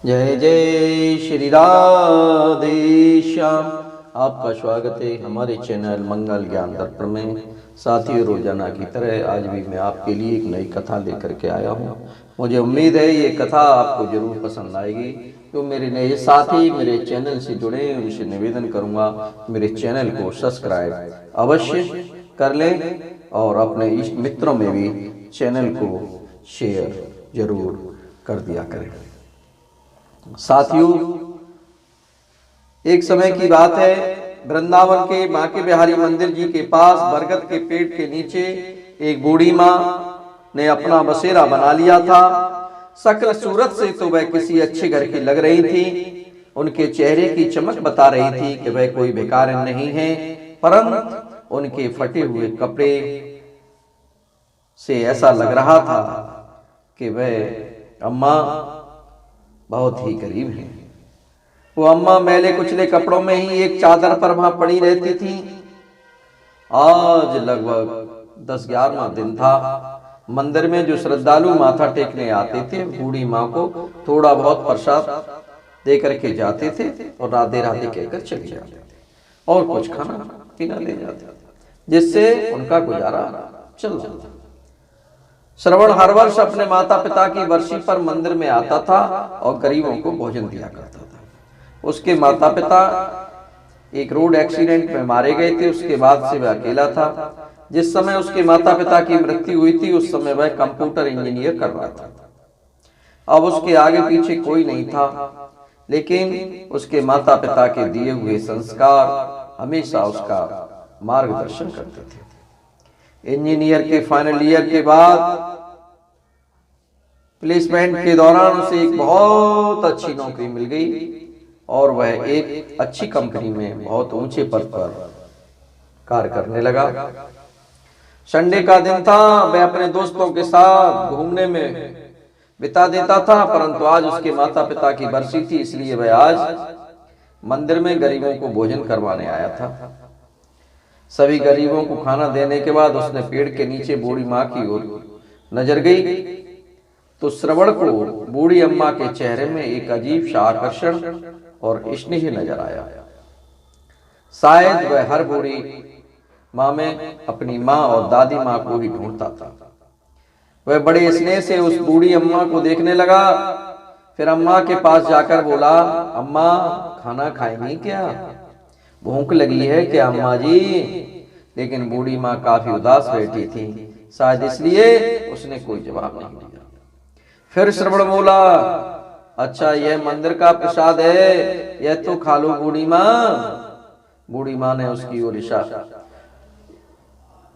जय जय श्री राधे श्याम। आपका स्वागत है हमारे चैनल मंगल ज्ञान दर्पण में। साथियों, रोजाना की तरह आज भी मैं आपके लिए एक नई कथा लेकर के आया हूँ। मुझे उम्मीद है ये कथा आपको जरूर पसंद आएगी। तो मेरे नए साथी मेरे चैनल से जुड़े हैं, उनसे निवेदन करूँगा मेरे चैनल को सब्सक्राइब अवश्य कर लें और अपने इष्ट मित्रों में भी चैनल को शेयर जरूर कर दिया करें। साथियों, एक समय की बात है, वृंदावन के बांके बिहारी मंदिर जी के पास बरगद के पेड़ के नीचे एक बूढ़ी माँ ने अपना बसेरा बना लिया था। शक्ल सूरत से तो वह किसी अच्छे घर की लग रही थी। उनके चेहरे की चमक बता रही थी कि वह कोई भिखारिन नहीं है, परंतु उनके फटे हुए कपड़े से ऐसा लग रहा था कि वह अम्मा बहुत ही गरीब है। वो अम्मा मैले कुचले कपड़ों में ही एक चादर पर वहां पड़ी रहती थी। आज लगभग 10-11वां दिन था। मंदिर में जो श्रद्धालु माथा टेकने आते थे, बूढ़ी माँ को थोड़ा बहुत प्रसाद दे करके जाते थे और राधे राधे कहकर चले जाते थे और कुछ खाना पीना ले जाते थे, जिससे उनका गुजारा चल जाता। श्रवण हर वर्ष अपने माता पिता की वर्षी पर मंदिर में आता था और गरीबों को भोजन दिया करता था। उसके माता पिता एक रोड एक्सीडेंट में मारे गए थे। उसके बाद से वह अकेला था। जिस समय उसके माता पिता की मृत्यु हुई थी, उस समय वह कंप्यूटर इंजीनियर कर रहा था। अब उसके आगे पीछे कोई नहीं था, लेकिन उसके माता पिता के दिए हुए संस्कार हमेशा उसका मार्गदर्शन करते थे। इंजीनियर के फाइनल ईयर के बाद प्लेसमेंट के दौरान उसे एक बहुत अच्छी नौकरी मिल गई और वह एक अच्छी कंपनी में बहुत ऊंचे पद पर कार्य करने लगा। संडे का दिन था, वह अपने दोस्तों के साथ घूमने में बिता देता था, परंतु आज उसके माता पिता की बरसी थी, इसलिए वह आज मंदिर में गरीबों को भोजन करवाने आया था। सभी गरीबों को खाना देने के बाद उसने पेड़ के नीचे बूढ़ी माँ की ओर नजर गई तो श्रवण को बूढ़ी अम्मा के चेहरे में एक अजीब सा आकर्षण और स्नेह नजर आया। शायद वह हर बूढ़ी माँ में अपनी माँ और दादी माँ को ही ढूंढता था। वह बड़े स्नेह से उस बूढ़ी अम्मा को देखने लगा। फिर अम्मा के पास जाकर बोला, अम्मा खाना खाएंगी क्या? भूख लगी है क्या अम्मा जी? लेकिन बूढ़ी माँ काफी उदास बैठी थी, शायद इसलिए उसने कोई जवाब नहीं दिया। फिर श्रवण बोला, अच्छा यह मंदिर का प्रसाद है, यह तो खा लो बूढ़ी माँ। बूढ़ी माँ ने उसकी ओर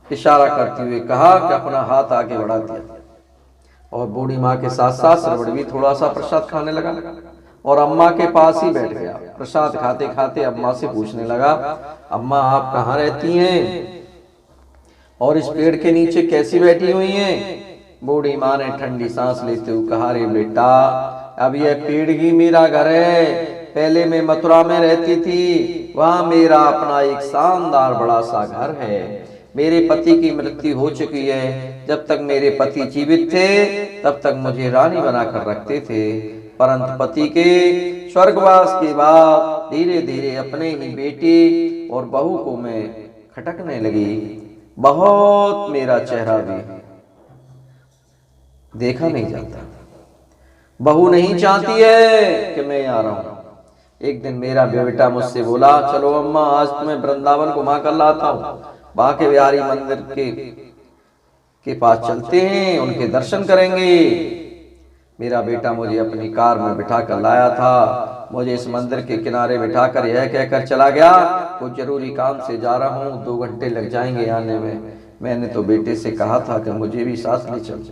इशारा करते हुए कहा कि अपना हाथ आगे बढ़ा दिया और बूढ़ी माँ के साथ साथ श्रवण भी थोड़ा सा प्रसाद खाने लगा और अम्मा के पास ही बैठ गया। प्रसाद खाते खाते अम्मा से पूछने लगा, अम्मा आप कहाँ रहती हैं और इस पेड़ के नीचे कैसी बैठी हुई हैं? बूढ़ी माँ ने ठंडी सांस लेते हुए कहा, रे बेटा, अब यह पेड़ ही मेरा घर है। पहले मैं मथुरा में रहती थी, वहाँ मेरा अपना एक शानदार बड़ा सा घर है। मेरे पति की मृत्यु हो चुकी है। जब तक मेरे पति जीवित थे तब तक मुझे रानी बनाकर रखते थे, परंतु पति के स्वर्गवास के बाद धीरे धीरे अपने ही बेटी और बहू को मैं खटकने लगी। बहुत मेरा चेहरा भी देखा नहीं जाता। बहू नहीं चाहती है कि मैं आ रहा हूं। एक दिन मेरा बेटा मुझसे बोला, चलो अम्मा आज तुम्हें वृंदावन घुमा कर लाता हूँ, बांके बिहारी मंदिर के पास चलते हैं, उनके दर्शन करेंगे। मेरा बेटा मुझे अपनी कार में बिठा कर लाया था। मुझे इस मंदिर के किनारे बिठाकर यह कहकर चला गया, कुछ जरूरी काम से जा रहा हूँ, 2 घंटे लग जाएंगे आने में। मैंने तो बेटे से कहा था कि मुझे भी साथ ले चल,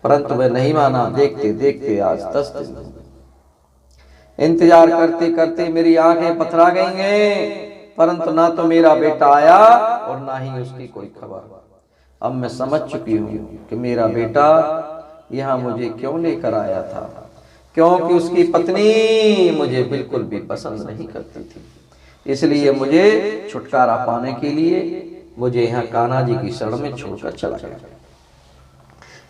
परंतु वह नहीं माना। देखते देखते आज 10 दिन इंतजार करते करते मेरी आंखें पथरा गई हैं, परंतु ना तो मेरा बेटा आया और ना ही उसकी कोई खबर। अब मैं समझ चुकी हूँ कि मेरा बेटा यहाँ मुझे क्यों लेकर आया था, क्योंकि उसकी पत्नी मुझे बिल्कुल भी पसंद नहीं करती थी। इसलिए मुझे छुटकारा पाने के लिए मुझे यहाँ कान्हा जी की शरण में छोड़कर चला गया।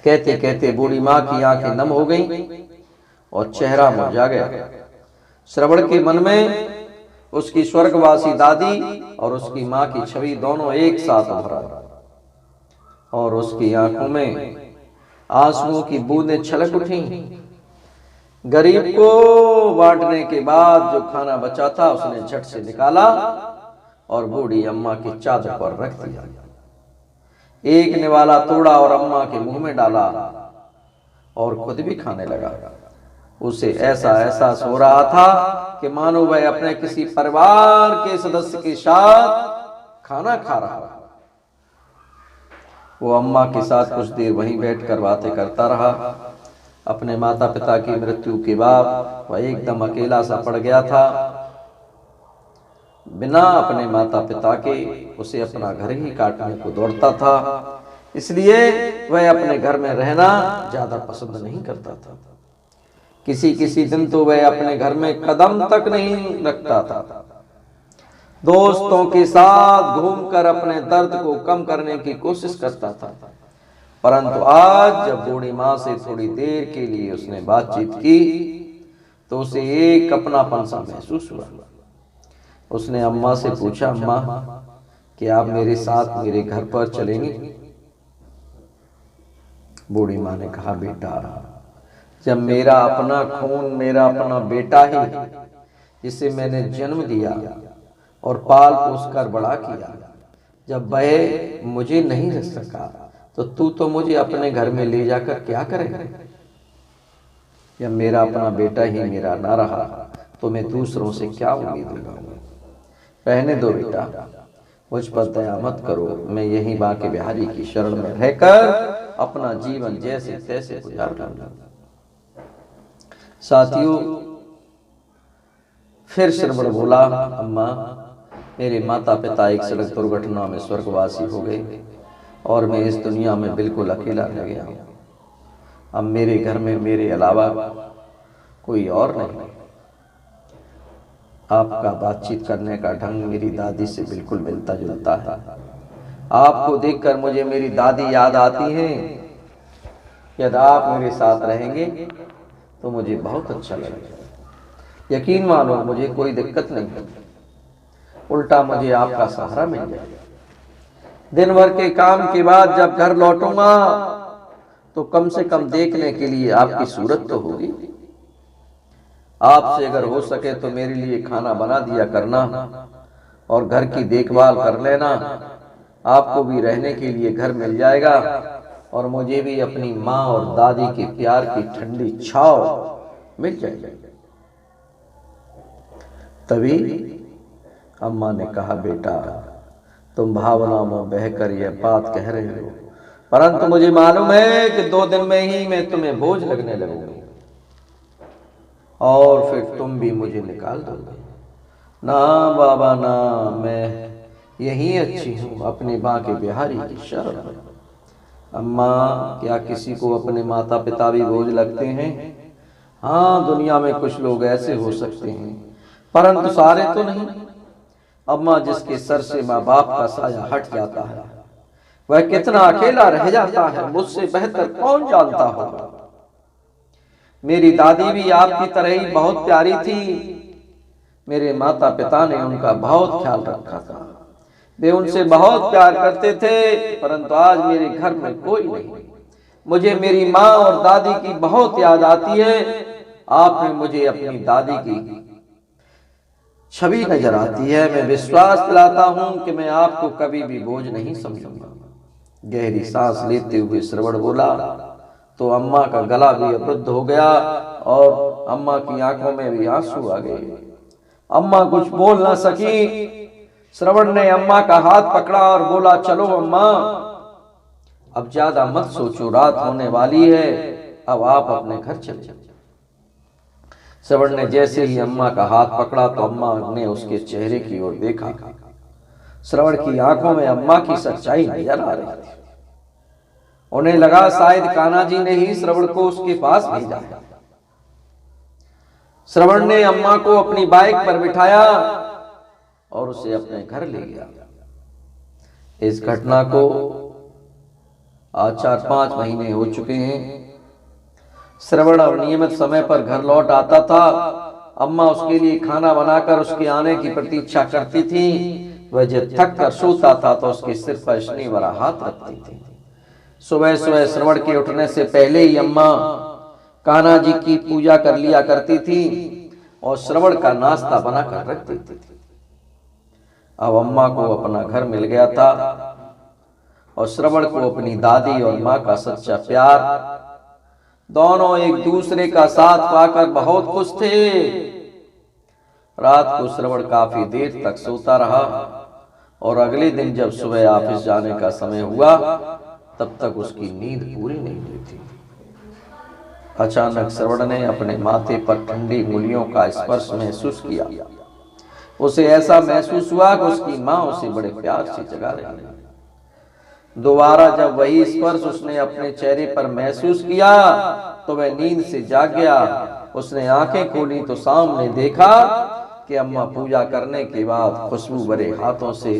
कहते कहते बूढ़ी माँ की आंखें नम हो गईं और चेहरा मुरझा गया। श्रवण के मन में उसकी स्वर्गवासी दादी और उसकी मां की छवि दोनों एक साथ उभरा और उसकी आंखों में आंसुओं की बूंदें छलक उठी। गरीब को बांटने के बाद जो खाना बचा था उसने झट से निकाला और बूढ़ी अम्मा की चादर पर रख दिया। एक निवाला तोड़ा और अम्मा के मुंह में डाला और खुद भी खाने लगा। उसे ऐसा एहसास हो रहा था कि मानो वह अपने किसी परिवार के सदस्य के साथ खाना खा रहा था। वो अम्मा के साथ कुछ देर वहीं बैठकर बातें करता रहा। अपने माता पिता की मृत्यु के बाद वह एकदम अकेला सा पड़ गया था। बिना अपने माता पिता के उसे अपना घर ही काटने को दौड़ता था, इसलिए वह अपने घर में रहना ज्यादा पसंद नहीं करता था। किसी किसी दिन तो वह अपने घर में कदम तक नहीं रखता था। दोस्तों के साथ घूमकर अपने दर्द को कम करने की कोशिश करता था, परंतु आज जब बूढ़ी मां से थोड़ी देर के लिए उसने बातचीत की तो उसे एक अपनापन सा महसूस हुआ। उसने अम्मा से पूछा, अम्मा क्या आप मेरे साथ मेरे घर पर चलेंगी? बूढ़ी मां ने कहा, बेटा जब मेरा अपना खून, मेरा अपना बेटा ही जिसे मैंने जन्म दिया और पाल पोस कर बड़ा किया, जब वह मुझे नहीं रख सका तो तू तो मुझे अपने घर में ले जाकर क्या करेगा? जब मेरा अपना बेटा ही मेरा ना रहा तो मैं दूसरों से क्या उम्मीद लगाऊंगा? रहने दो बेटा, मुझ पर दया मत करो। मैं यही बांके बिहारी की शरण में रहकर अपना जीवन जैसे तैसे गुजार लूंगा। साथियों, फिर श्रवण बोला, अम्मा मेरे माता पिता एक सड़क दुर्घटना में स्वर्गवासी हो गए और मैं इस दुनिया में बिल्कुल अकेला रह गया हूं। अब मेरे घर में मेरे अलावा कोई और नहीं। आपका बातचीत करने का ढंग मेरी दादी से बिल्कुल मिलता जुलता है। आपको देखकर मुझे मेरी दादी याद आती है। यदि आप मेरे साथ रहेंगे तो मुझे बहुत अच्छा लगेगा। यकीन मानो मुझे कोई दिक्कत नहीं है, उल्टा मुझे आपका सहारा मिल जाएगा। दिन भर के काम के बाद जब घर लौटूंगा तो कम से कम देखने के लिए आपकी सूरत तो होगी। आपसे अगर हो सके तो मेरे लिए खाना बना दिया करना और घर की देखभाल कर लेना। आपको भी रहने के लिए घर मिल जाएगा और मुझे भी अपनी माँ और दादी के प्यार की ठंडी छाव मिल जाएगी। तभी अम्मा ने कहा, बेटा तुम भावनाओं में बहकर यह बात कह रहे हो, परंतु मुझे मालूम है कि 2 दिन में ही मैं तुम्हें बोझ लगने लगूंगी और फिर तुम भी मुझे निकाल दोगे। ना बाबा ना, मैं यही अच्छी हूँ अपने बांके बिहारी की शरण में। अम्मा क्या किसी को अपने माता पिता भी बोझ लगते हैं? हाँ, दुनिया में कुछ लोग ऐसे हो सकते हैं, परंतु सारे तो नहीं। अम्मा जिसके सर से माँ बाप का साया हट जाता है वह कितना अकेला रह जाता है, मुझसे बेहतर कौन जानता होगा। मेरी दादी भी आपकी तरह ही बहुत प्यारी थी। मेरे माता पिता ने उनका बहुत ख्याल रखा था, वे उनसे बहुत प्यार करते थे, परंतु आज मेरे घर में कोई नहीं। मुझे मेरी माँ और दादी की बहुत याद आती है। आपने मुझे अपनी दादी की छवि नजर आती है। मैं विश्वास दिलाता हूं कि मैं आपको कभी भी बोझ नहीं समझूंगा। गहरी सांस लेते हुए श्रवण बोला तो अम्मा का गला भी अवरुद्ध हो गया और अम्मा की आंखों में भी आंसू आ गए। अम्मा कुछ बोल ना सकी। श्रवण ने अम्मा का हाथ पकड़ा और बोला, चलो अम्मा, अब ज्यादा मत सोचो, रात होने वाली है, अब आप अपने घर चले। श्रवण ने जैसे ही अम्मा का हाथ पकड़ा तो अम्मा ने उसके चेहरे की ओर देखा। श्रवण की आंखों में अम्मा की सच्चाई नजर आ रही थी। उन्हें लगा शायद कान्हा जी ने ही श्रवण को उसके पास भेजा है। श्रवण ने अम्मा को अपनी बाइक पर बिठाया और उसे अपने घर ले गया। इस घटना को आज 4-5 महीने हो चुके हैं। श्रवण अब नियमित समय पर घर लौट आता था। अम्मा उसके लिए खाना बनाकर उसके आने की प्रतीक्षा करती थी। वह जब थक कर सोता था तो उसके सिर पर स्नेह भरा हाथ रखती थी। सुबह सुबह श्रवण के उठने से पहले ही अम्मा कान्हा जी की पूजा कर लिया करती थी और श्रवण का नाश्ता बनाकर रख देती थी। अब अम्मा को अपना घर मिल गया था और श्रवण को अपनी दादी और माँ का सच्चा प्यार। दोनों एक दूसरे का साथ पाकर बहुत खुश थे। रात को श्रवण काफी देर तक सोता रहा और अगले दिन जब सुबह ऑफिस जाने का समय हुआ तब तक उसकी नींद पूरी नहीं हुई थी। अचानक श्रवण ने अपने माथे पर ठंडी उंगलियों का स्पर्श महसूस किया। उसे ऐसा महसूस हुआ कि उसकी माँ उसे बड़े प्यार से जगा रही है। दोबारा जब वही स्पर्श उसने अपने चेहरे पर महसूस किया तो वह नींद से जाग गया। उसने आंखें खोली तो सामने देखा कि अम्मा पूजा करने के बाद खुशबू भरे हाथों से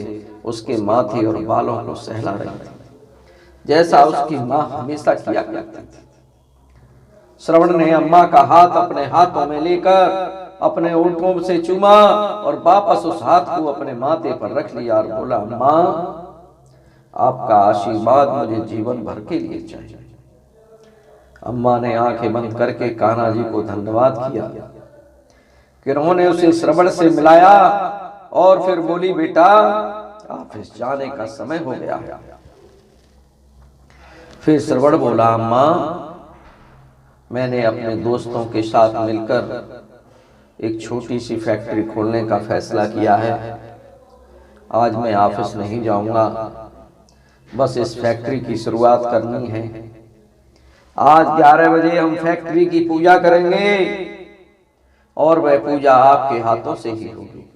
उसके माथे और बालों को सहला रही थी, जैसा उसकी माँ हमेशा किया करती थी। श्रवण ने अम्मा का हाथ अपने हाथों में लेकर अपने होठों से चूमा और वापस उस हाथ को अपने माथे पर रख लिया और बोला, अम्मा आपका आशीर्वाद मुझे जीवन भर के लिए चाहिए। अम्मा ने आंखें बंद करके कान्हा जी को धन्यवाद किया कि उन्होंने उसे श्रवण से मिलाया और फिर बोली, बेटा ऑफिस जाने का समय हो गया है। फिर श्रवण बोला, अम्मा मैंने अपने दोस्तों के साथ मिलकर एक छोटी सी फैक्ट्री खोलने का फैसला किया है। आज मैं ऑफिस नहीं जाऊंगा, बस इस फैक्ट्री की शुरुआत करनी है। आज 11 बजे हम फैक्ट्री की पूजा करेंगे और वह पूजा आपके हाथों से ही होगी।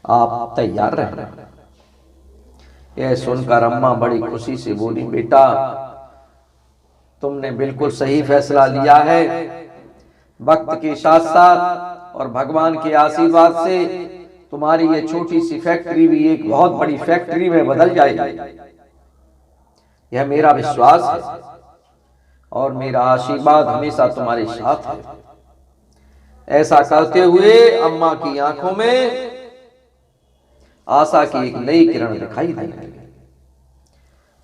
आप तैयार रहना। यह सुनकर अम्मा बड़ी खुशी से बोली, बेटा तुमने बिल्कुल सही फैसला लिया है। वक्त के साथ साथ और भगवान के आशीर्वाद से तुम्हारी ये छोटी सी फैक्ट्री भी एक बहुत बड़ी फैक्ट्री में बदल जाएगी। यह मेरा विश्वास है और मेरा आशीर्वाद हमेशा तुम्हारे साथ है। ऐसा करते हुए अम्मा की आंखों में आशा की एक नई किरण दिखाई देने लगी।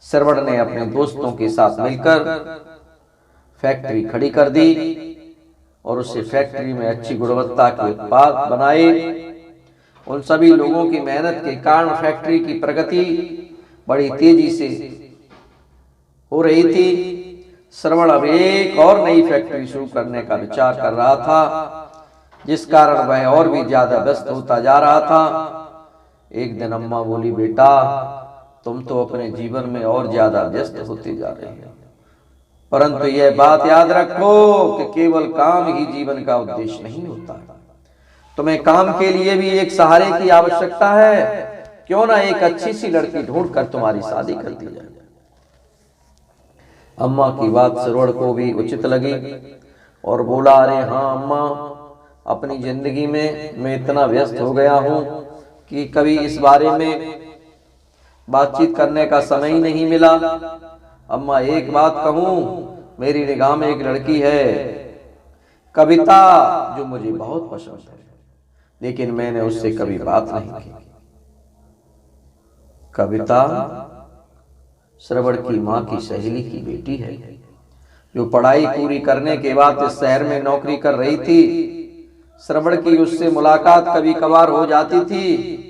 श्रवण ने अपने दोस्तों के साथ मिलकर फैक्ट्री खड़ी कर दी और उसे फैक्ट्री में अच्छी गुणवत्ता के उत्पाद बनाए। उन सभी लोगों की मेहनत के कारण फैक्ट्री की प्रगति बड़ी तेजी से हो रही थी। श्रवण अब एक और नई फैक्ट्री शुरू करने का विचार कर रहा था, जिस कारण वह और भी ज्यादा व्यस्त होता जा रहा था। एक दिन अम्मा बोली, बेटा तुम तो अपने जीवन में और ज्यादा व्यस्त होते जा रहे हो, परंतु यह बात याद रखो कि केवल काम ही जीवन का उद्देश्य नहीं होता। तुम्हें काम के लिए भी एक सहारे की आवश्यकता है। क्यों ना एक अच्छी सी लड़की ढूंढकर तुम्हारी शादी कर दी जाए। अम्मा की बात श्रवण को भी उचित लगी और बोला, अरे हाँ अम्मा, अपनी जिंदगी में मैं इतना व्यस्त हो गया हूँ कि कभी इस बारे में बातचीत करने का समय ही नहीं मिला। अम्मा एक बात कहूँ, मेरी निगाह में एक लड़की है कविता, जो मुझे बहुत पसंद है, लेकिन मैंने उससे कभी बात नहीं की। कविता श्रवण की माँ की सहेली की बेटी है, जो पढ़ाई पूरी करने के बाद इस शहर में नौकरी कर रही थी। श्रवण की उससे मुलाकात कभी कभार हो जाती थी।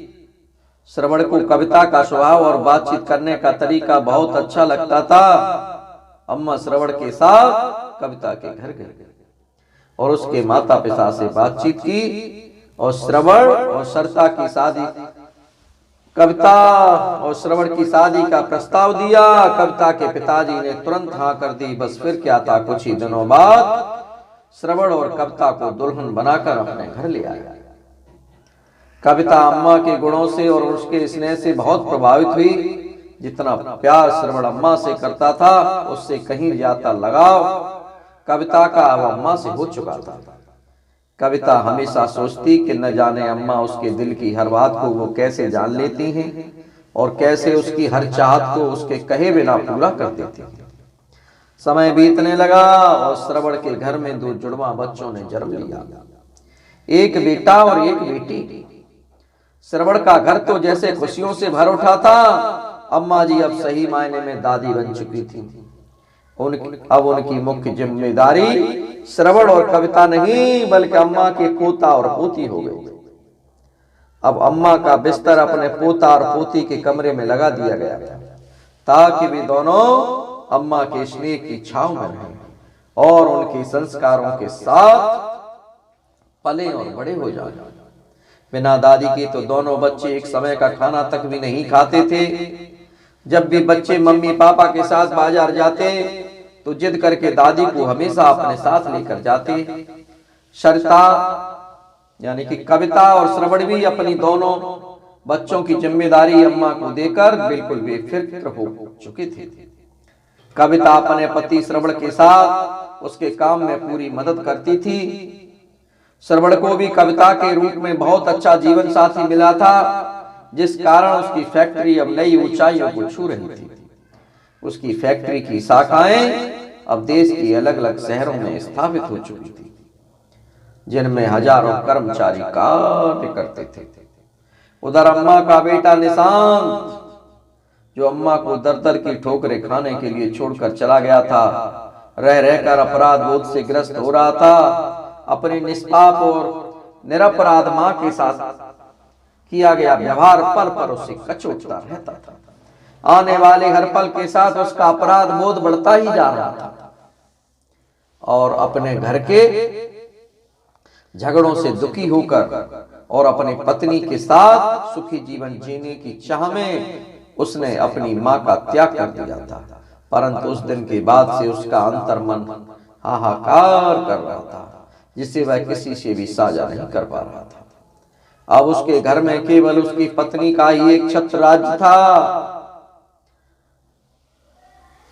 श्रवण को कविता का स्वभाव और बातचीत करने का तरीका बहुत अच्छा लगता था। अम्मा श्रवण के साथ कविता के घर गई और उसके माता पिता से बातचीत की और श्रवण और सरिता की शादी, कविता और श्रवण की शादी का प्रस्ताव दिया। कविता के पिताजी ने तुरंत हाँ कर दी। बस फिर क्या था, कुछ ही दिनों बाद श्रवण और कविता को दुल्हन बनाकर अपने घर ले आया। कविता अम्मा के गुणों से और उसके स्नेह से बहुत प्रभावित हुई। जितना प्यार श्रवण अम्मा से करता था, उससे कहीं ज्यादा लगाव कविता का अब अम्मा से हो चुका था। कविता हमेशा सोचती कि न जाने अम्मा उसके दिल की हर बात को वो कैसे जान लेती हैं और कैसे उसकी हर चाहत को उसके कहे बिना पूरा कर देती हैं। समय बीतने लगा और श्रवण के घर में 2 जुड़वा बच्चों ने जन्म लिया, एक बेटा और एक बेटी। श्रवण का घर तो जैसे खुशियों से भर उठा था। अम्मा जी अब सही मायने में दादी बन चुकी थी। अब उनकी मुख्य जिम्मेदारी श्रवण और कविता नहीं बल्कि अम्मा के पोता और पोती हो गई। अब अम्मा का बिस्तर अपने पोता और पोती के कमरे में लगा दिया गया ताकि वे दोनों अम्मा के स्नेह की छांव में रहें और उनके संस्कारों के साथ पले और बड़े हो जाएं। बिना दादी के तो दोनों बच्चे एक समय का खाना तक भी नहीं खाते थे। जब भी बच्चे मम्मी पापा के साथ बाजार जाते तो जिद करके दादी को हमेशा अपने साथ लेकर जाते। सरिता यानी कि कविता और श्रवण भी अपनी दोनों बच्चों की जिम्मेदारी अम्मा को देकर बिल्कुल बेफिक्र हो चुके थे। कविता अपने पति श्रवण के साथ उसके काम में पूरी मदद करती थी। श्रवण को भी कविता के रूप में बहुत अच्छा जीवन साथी मिला था, जिस कारण उसकी फैक्ट्री अब नई ऊंचाइयों को छू रही थी। उसकी फैक्ट्री की शाखाएं अब देश के अलग अलग शहरों में स्थापित हो चुकी थी, जिनमें हजारों कर्मचारी कार्य करते थे। उधर अम्मा का बेटा निशांत, जो अम्मा को दर दर की ठोकरें खाने के लिए छोड़कर चला गया था, रह रहकर अपराध बोध से ग्रस्त हो रहा था। अपने निष्पाप और निरपराध मां के साथ किया गया व्यवहार पल पर उसे कचोटता रहता था। आने वाले हर पल के साथ उसका अपराध बोध बढ़ता ही जा रहा था और अपने घर के झगड़ों से दुखी होकर और अपनी पत्नी के साथ सुखी जीवन जीने की चाह में उसने अपनी मां का त्याग कर दिया था। परंतु उस दिन के बाद से उसका अंतर्मन हाहाकार कर रहा था, जिसे वह किसी से भी साझा नहीं कर पा रहा था। अब उसके घर में केवल उसकी पत्नी का ही एक छत्र राज्य था।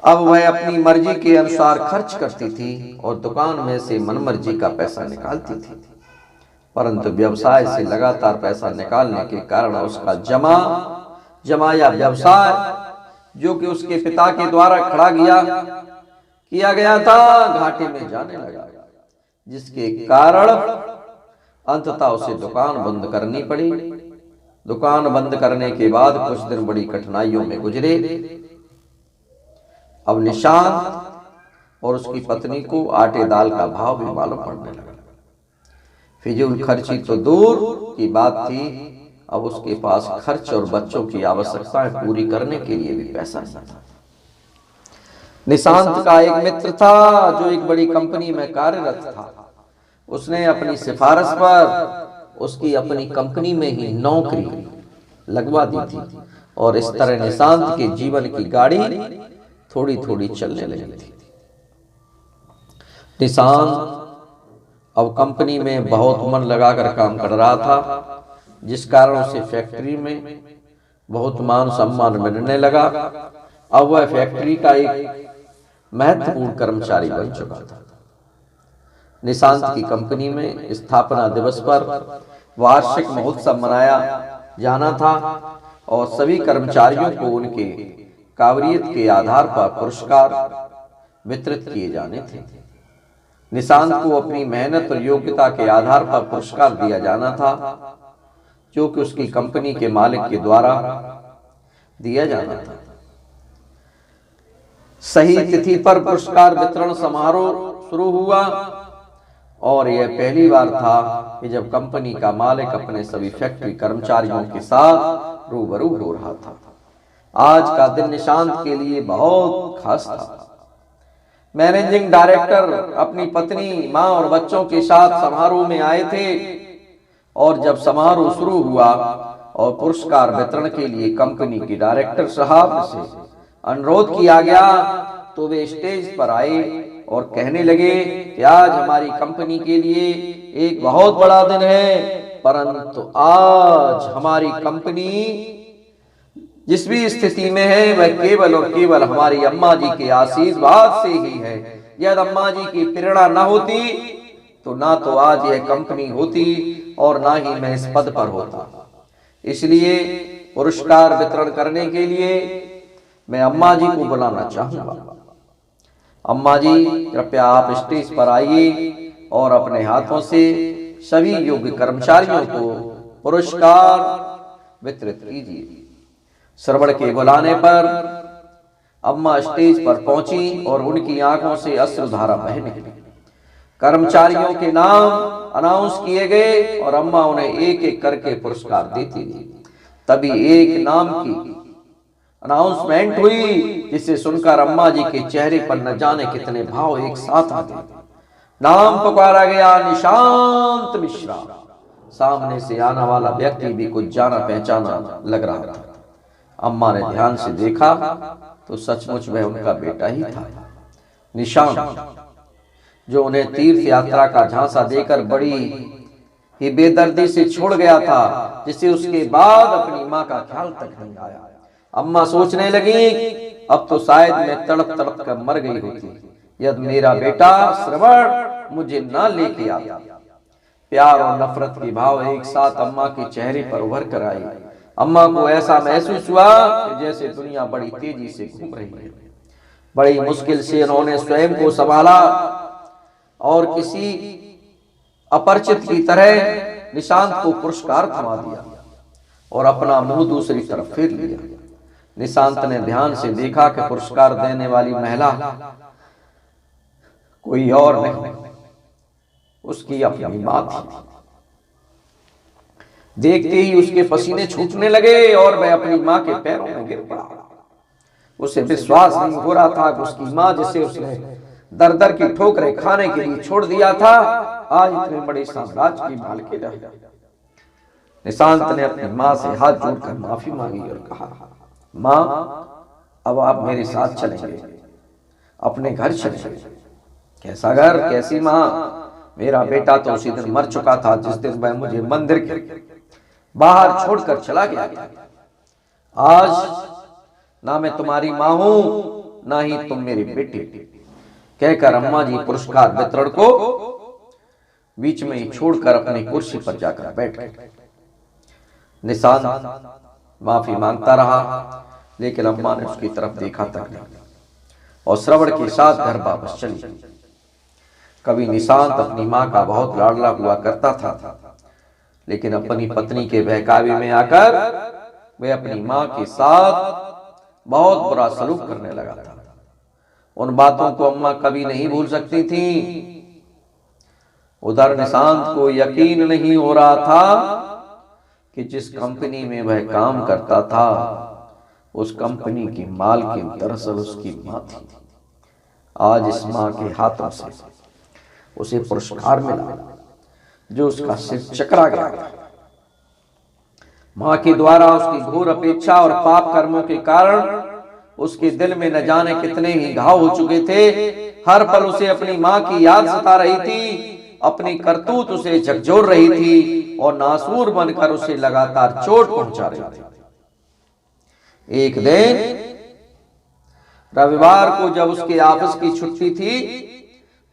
अब वह अपनी मर्जी के अनुसार खर्च करती थी और दुकान में से मनमर्जी का पैसा निकालती थी। परंतु व्यवसाय से लगातार पैसा निकालने के कारण उसका जमाया व्यवसाय, जो कि उसके पिता के द्वारा खड़ा किया गया था, घाटे में जाने लगा, जिसके कारण अंततः उसे दुकान बंद करनी पड़ी। दुकान बंद करने के बाद कुछ दिन बड़ी कठिनाइयों में गुजरे। अब निशांत और उसकी पत्नी को आटे दाल का भाव भी मालूम पड़ने लगा। फिजूल खर्ची तो दूर की बात थी, अब उसके पास खर्च और बच्चों की आवश्यकताएं पूरी करने के लिए भी पैसा नहीं था। निशांत का एक मित्र था जो एक बड़ी कंपनी में कार्यरत था। उसने अपनी सिफारिश पर उसकी अपनी कंपनी में ही नौकरी लगवा दी थी और इस तरह निशांत के जीवन की गाड़ी थोड़ी थोड़ी चलने लगी थी। निशांत अब कंपनी में बहुत मन लगाकर काम कर रहा था, जिस कारण उसे फैक्ट्री में बहुत मान सम्मान मिलने लगा। अब वह फैक्ट्री का एक महत्वपूर्ण कर्मचारी बन चुका था। निशांत की कंपनी में स्थापना दिवस पर वार्षिक महोत्सव मनाया जाना था और सभी कर्मचारियों को उनके काबिलियत के आधार पर पुरस्कार वितरित किए जाने थे। निशांत को अपनी मेहनत और योग्यता के आधार पर पुरस्कार दिया जाना था, जो कि उसकी कंपनी के मालिक के द्वारा दिया जाना था। सही तिथि पर पुरस्कार वितरण समारोह शुरू हुआ और यह पहली बार था कि जब कंपनी का मालिक अपने सभी फैक्ट्री कर्मचारियों के साथ रूबरू हो रहा था। आज का दिन निशांत के लिए बहुत खास था। मैनेजिंग डायरेक्टर अपनी पत्नी, मां और बच्चों के साथ समारोह में आए थे और जब समारोह शुरू हुआ और पुरस्कार वितरण के लिए कंपनी के डायरेक्टर साहब से अनुरोध किया गया तो वे स्टेज पर आए और कहने लगे कि आज हमारी कंपनी के लिए एक बहुत बड़ा दिन है, परंतु आज हमारी कंपनी जिस भी स्थिति में है वह केवल और केवल हमारी अम्मा जी के आशीर्वाद से ही है। यदि अम्मा जी की प्रेरणा न होती तो ना तो आज यह कंपनी होती और ना ही मैं इस पद पर होता। इसलिए पुरस्कार वितरण करने के लिए मैं अम्मा जी को बुलाना चाहूंगा। अम्मा जी कृपया आप स्टेज पर आइए और अपने हाथों से सभी योग्य कर्मचारियों को पुरस्कार वितरित कीजिए। श्रवण के बुलाने पर अम्मा स्टेज पर पहुंची और उनकी आंखों से अश्रुधारा बह निकली। कर्मचारियों के नाम अनाउंस किए गए और अम्मा उन्हें एक एक करके पुरस्कार देती थी। तभी एक नाम की अनाउंसमेंट हुई, जिसे सुनकर अम्मा जी के चेहरे पर न जाने कितने भाव एक साथ आ गए। नाम पुकारा गया, निशांत मिश्रा। सामने से आने वाला व्यक्ति भी कुछ जाना पहचाना लग रहा था। अम्मा ने ध्यान से देखा तो सचमुच वह उनका बेटा ही था, निशांत, जो उन्हें तीर्थ यात्रा का झांसा देकर बड़ी ही बेदर्दी से छोड़ गया था, जिसे उसके बाद अपनी मां का ख्याल तक नहीं आया। अम्मा सोचने लगी, अब तो शायद मैं तड़प तड़प कर मर गई होती यदि मेरा बेटा श्रवण मुझे ना लेके आता। प्यार और नफरत के भाव एक साथ अम्मा के चेहरे पर उभर कर आए। अम्मा को ऐसा महसूस हुआ कि जैसे दुनिया बड़ी तेजी से घूम रही है। बड़ी मुश्किल से उन्होंने स्वयं को संभाला और किसी अपरिचित की तरह निशांत को पुरस्कार थमा दिया और अपना मुंह दूसरी तरफ फेर लिया। निशांत ने ध्यान से देखा कि पुरस्कार देने वाली महिला कोई और नहीं, उसकी अपनी मां थी। देखते ही उसके पसीने छूटने लगे और वह अपनी मां के पैरों में गिर पड़ा। उसे विश्वास नहीं हो रहा था कि उसकी मां, जिसे उसने दर दर की ठोकरें खाने के लिए छोड़ दिया था, आज इतने बड़े साम्राज्य की मालकिन रह गई। निशांत ने अपनी मां से हाथ जोड़कर माफी मांगी और कहा, मां, अब आप मेरे साथ चलेंगे, अपने घर चलेंगे। कैसा घर, कैसी मां? मेरा बेटा तो उसी दिन मर चुका था जिस दिन वह मुझे मंदिर के बाहर छोड़कर चला गया था। आज ना मैं तुम्हारी मां हूं, ना ही तुम मेरे बेटे। कहकर अम्मा जी पुरस्कार वितरण को बीच में ही छोड़कर अपनी कुर्सी पर जाकर बैठ गए। निशांत माफी मांगता रहा, लेकिन अम्मा ने उसकी तरफ देखा तक नहीं और श्रवण के साथ घर वापस चली। कभी निशांत अपनी मां का बहुत लाडला हुआ करता था, लेकिन अपनी पत्नी के बहकावे में आकर वह अपनी मां के साथ बहुत बुरा सलूक करने लगा था। उन बातों को अम्मा कभी नहीं भूल सकती थी। उधर निशांत को यकीन नहीं हो रहा था कि जिस कंपनी में वह काम करता था, उस कंपनी की मालकिन दरअसल उसकी मां थी। आज इस मां के हाथों से उसे पुरस्कार मिला जो उसका सिर चकरा गया था। मां के द्वारा उसकी घोर अपेक्षा और पाप कर्मों के कारण उसके दिल में न जाने कितने ही घाव हो चुके थे। हर पल उसे अपनी मां की याद सता रही थी, अपनी करतूत उसे झकझोर रही थी और नासूर बनकर उसे लगातार चोट पहुंचा रही थी। एक दिन रविवार को जब उसके ऑफिस की छुट्टी थी,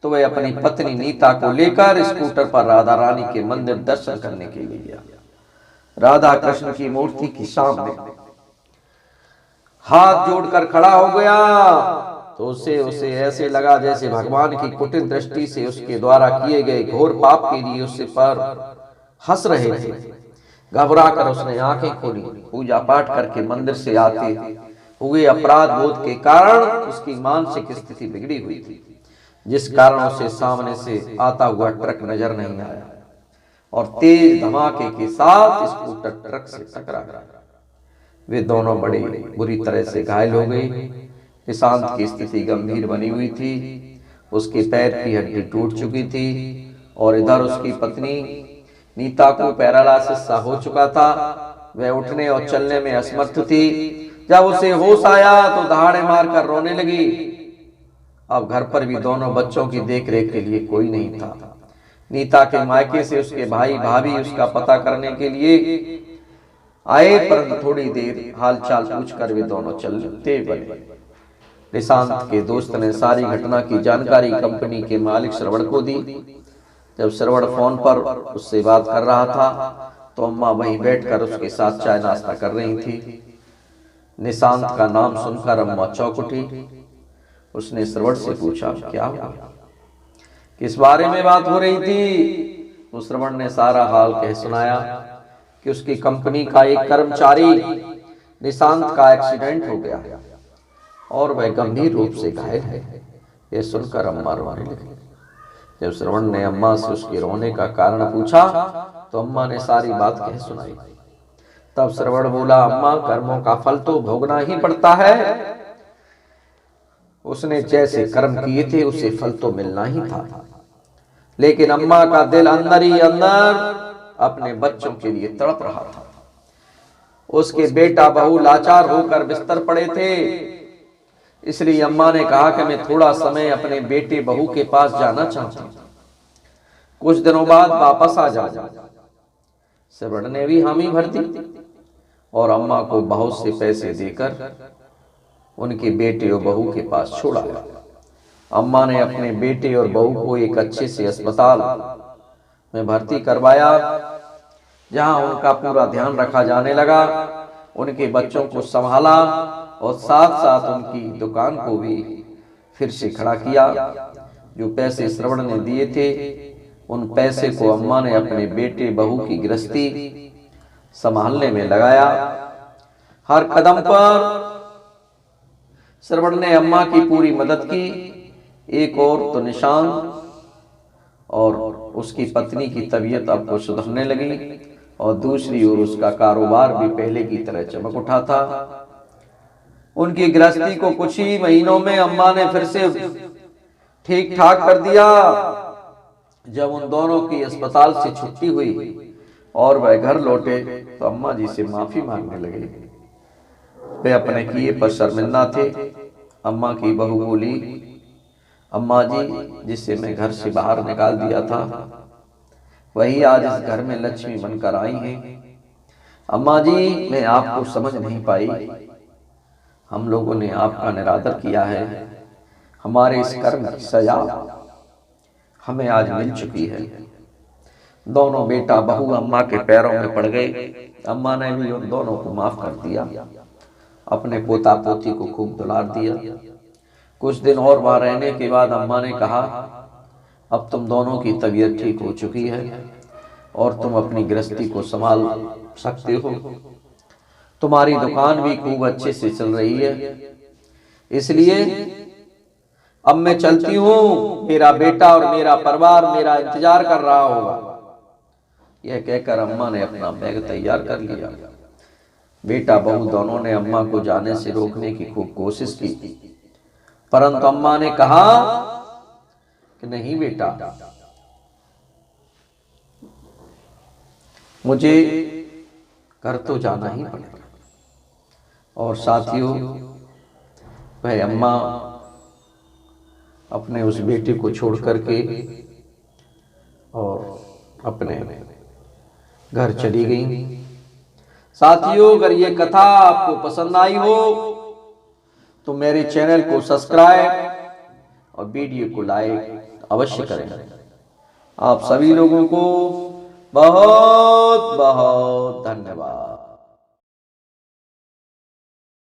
तो वह अपनी पत्नी नीता को लेकर स्कूटर पर राधा रानी के मंदिर दर्शन करने के लिए गया। राधा कृष्ण की मूर्ति के सामने हाथ जोड़कर खड़ा हो गया तो उसे ऐसे लगा जैसे भगवान की कुटिल दृष्टि से उसके द्वारा किए गए घोर पाप के लिए उससे पर हंस रहे थे। घबरा कर उसने आंखें खोली। पूजा पाठ करके मंदिर से आते हुए अपराध बोध के कारण उसकी मानसिक स्थिति बिगड़ी हुई थी, जिस कारण उसे सामने से आता हुआ ट्रक नजर नहीं आया और तेज धमाके के साथ स्कूटर ट्रक से टकरा गया। वे दोनों बड़ी बुरी तरह से घायल हो गए। निशांत की स्थिति गंभीर बनी हुई थी, उसके पैर की हड्डी टूट चुकी थी और इधर उसकी पत्नी नीता को पैरालिसिस सा हो चुका था। वह उठने और चलने में असमर्थ थी। जब उसे होश आया तो दहाड़े मारकर रोने लगी। अब घर पर भी दोनों बच्चों की देखरेख के लिए कोई नहीं था। नीता के मायके से उसके भाई भाभी उसका पता करने के लिए आए, परंतु थोड़ी देर हालचाल पूछकर वे दोनों चलते बने। निशांत के दोस्त ने सारी घटना की जानकारी कंपनी के मालिक श्रवण को दी। जब श्रवण फोन पर उससे बात कर रहा था तो अम्मा वहीं बैठकर उसके साथ चाय नाश्ता कर रही थी। निशांत का नाम सुनकर अम्मा चौंक उठी। उसने श्रवण से पूछा, क्या हुआ, किस बारे में बात हो रही थी? तो श्रवण ने सारा हाल कह सुनाया कि उसकी कंपनी का एक कर्मचारी निशांत का एक्सीडेंट हो गया और वह गंभीर रूप से घायल है। यह सुनकर अम्मा रोने लगी। जब श्रवण ने अम्मा से उसके रोने का कारण पूछा तो अम्मा ने सारी बात कह सुनाई। तब श्रवण बोला, अम्मा, कर्मों का फल तो भोगना ही पड़ता है। उसने जैसे कर्म किए थे उसे फल तो मिलना ही था, लेकिन अम्मा का दिल अंदर ही अंदर अपने बच्चों के लिए तड़प रहा था। उसके बेटा बहू लाचार होकर बिस्तर पड़े थे, इसलिए अम्मा ने कहा कि मैं थोड़ा समय अपने बेटे बहू के पास जाना चाहती हूँ, कुछ दिनों बाद वापस आ जा। श्रवण ने भी हामी भर दी और अम्मा को बहुत से पैसे देकर उनके बेटे और बहू के पास छोड़ा। अम्मा ने अपने बेटे और बहू को एक अच्छे से अस्पताल में भर्ती करवाया, जहां उनका पूरा ध्यान रखा जाने लगा। उनके बच्चों को संभाला और साथ साथ उनकी दुकान को भी फिर से खड़ा किया। जो पैसे श्रवण ने दिए थे उन पैसे को अम्मा ने अपने बेटे बहू की गृहस्थी संभालने में लगाया। हर कदम पर श्रवण ने अम्मा की पूरी मदद की। एक और तो निशांत और उसकी पत्नी की तबीयत अब तो सुधरने लगी और दूसरी ओर उसका कारोबार भी पहले की तरह चमक उठा था। उनकी गृहस्थी को कुछ ही महीनों में अम्मा ने फिर से ठीक ठाक कर दिया। जब उन दोनों की अस्पताल से छुट्टी हुई और वह घर लौटे तो अम्मा जी से माफी मांगने लगे। वे अपने किए पर शर्मिंदा थे। अम्मा की बहू बोली, अम्मा जी, जिसे मैं घर से बाहर निकाल दिया था वही आज इस घर में लक्ष्मी बनकर आई हैं। अम्मा जी, मैं आपको समझ नहीं पाई। हम लोगों ने आपका निरादर किया है। हमारे इस कर्म की सजा हमें आज मिल चुकी है। दोनों बेटा बहू अम्मा के पैरों में पड़ गए। अम्मा ने भी उन दोनों को माफ कर दिया, अपने पोता पोती को खूब दुलार दिया। कुछ दिन और वहां रहने के बाद अम्मा ने कहा, अब तुम दोनों की तबीयत ठीक हो चुकी है और तुम अपनी गृहस्थी को संभाल सकते हो। तुम्हारी दुकान भी खूब अच्छे से चल रही है, इसलिए अब मैं चलती हूँ। मेरा बेटा और मेरा परिवार मेरा इंतजार कर रहा होगा। यह कहकर अम्मा ने अपना बैग तैयार कर लिया। बेटा बहू दोनों ने अम्मा को जाने से रोकने की खूब कोशिश की, परंतु अम्मा ने कहा कि नहीं बेटा, मुझे घर तो जाना ही पड़ेगा। और साथियों, वह अम्मा अपने उस बेटे को छोड़ करके और अपने घर चली गई। साथियों, अगर ये कथा आपको पसंद आई हो तो मेरे चैनल को सब्सक्राइब और वीडियो को लाइक अवश्य करें। आप सभी लोगों को बहुत बहुत धन्यवाद।